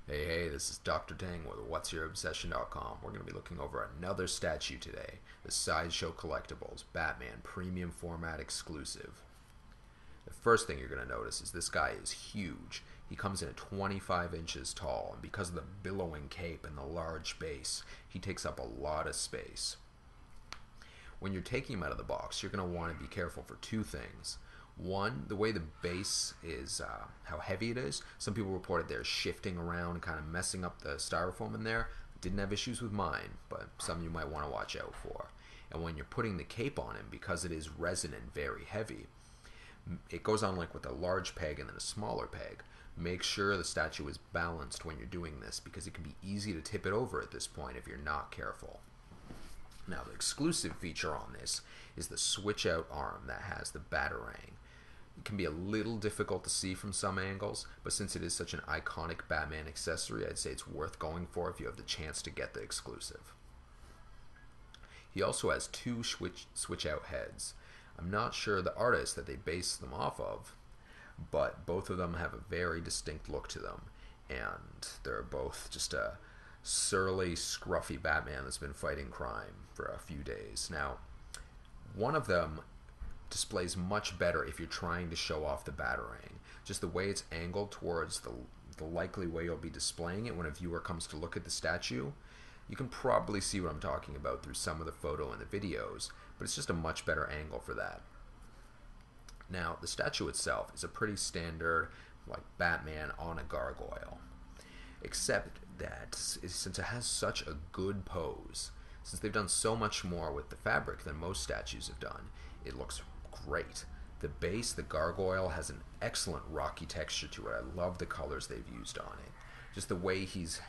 Hey, this is Dr. Tang with What'sYourObsession.com. We're going to be looking over another statue today, the Sideshow Collectibles Batman Premium Format Exclusive. The first thing you're going to notice is this guy is huge. He comes in at 25 inches tall, and because of the billowing cape and the large base, he takes up a lot of space. When you're taking him out of the box, you're going to want to be careful for two things. One, the way the base is, how heavy it is. Some people reported they're shifting around and kind of messing up the styrofoam in there. Didn't have issues with mine, but some you might want to watch out for. And when you're putting the cape on him, because it is resin and very heavy, it goes on like with a large peg and then a smaller peg. Make sure the statue is balanced when you're doing this, because it can be easy to tip it over at this point if you're not careful. Now, the exclusive feature on this is the switch out arm that has the Batarang. It can be a little difficult to see from some angles, but since it is such an iconic Batman accessory, I'd say it's worth going for if you have the chance to get the exclusive. He also has two switch out heads. I'm not sure the artist that they base them off of, but both of them have a very distinct look to them, and they're both just a surly, scruffy Batman that's been fighting crime for a few days. Now, one of them displays much better if you're trying to show off the Batarang. Just the way it's angled towards the likely way you'll be displaying it when a viewer comes to look at the statue. You can probably see what I'm talking about through some of the photo and the videos, but it's just a much better angle for that. Now, the statue itself is a pretty standard, like Batman on a gargoyle, except that since it has such a good pose, since they've done so much more with the fabric than most statues have done, it looks great. The base, the gargoyle, has an excellent rocky texture to it. I love the colors they've used on it. Just the way he's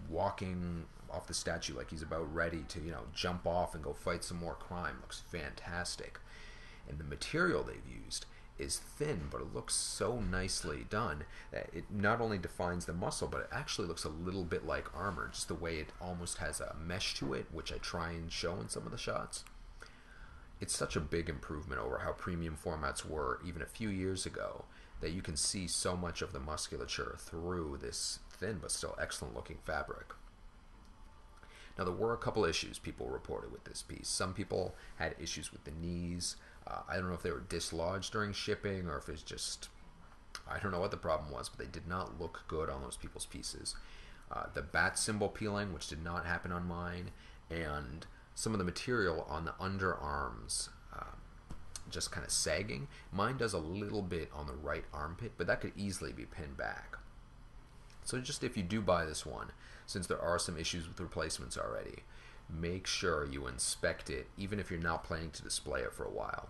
walking off the statue like he's about ready to, jump off and go fight some more crime looks fantastic. And the material they've used is thin, but it looks so nicely done that it not only defines the muscle, but it actually looks a little bit like armor, just the way it almost has a mesh to it, which I try and show in some of the shots. It's such a big improvement over how premium formats were even a few years ago, that you can see so much of the musculature through this thin but still excellent looking fabric. Now, there were a couple issues people reported with this piece. Some people had issues with the knees. I don't know if they were dislodged during shipping or if it's just, I don't know what the problem was, but they did not look good on those people's pieces. The bat symbol peeling, which did not happen on mine, and some of the material on the underarms just kind of sagging. Mine does a little bit on the right armpit, but that could easily be pinned back. So just if you do buy this one, since there are some issues with replacements already, make sure you inspect it, even if you're not planning to display it for a while.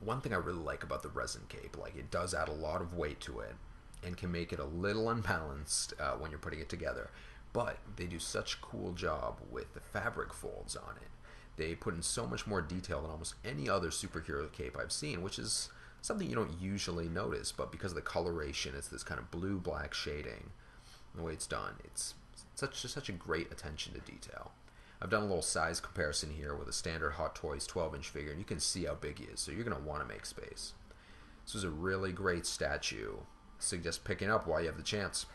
One thing I really like about the resin cape, it does add a lot of weight to it and can make it a little unbalanced when you're putting it together, but they do such a cool job with the fabric folds on it. They put in so much more detail than almost any other superhero cape I've seen, which is something you don't usually notice, but because of the coloration, it's this kind of blue-black shading. The way it's done, it's such a great attention to detail. I've done a little size comparison here with a standard Hot Toys 12-inch figure, and you can see how big he is, so you're going to want to make space. This was a really great statue. I suggest picking up while you have the chance.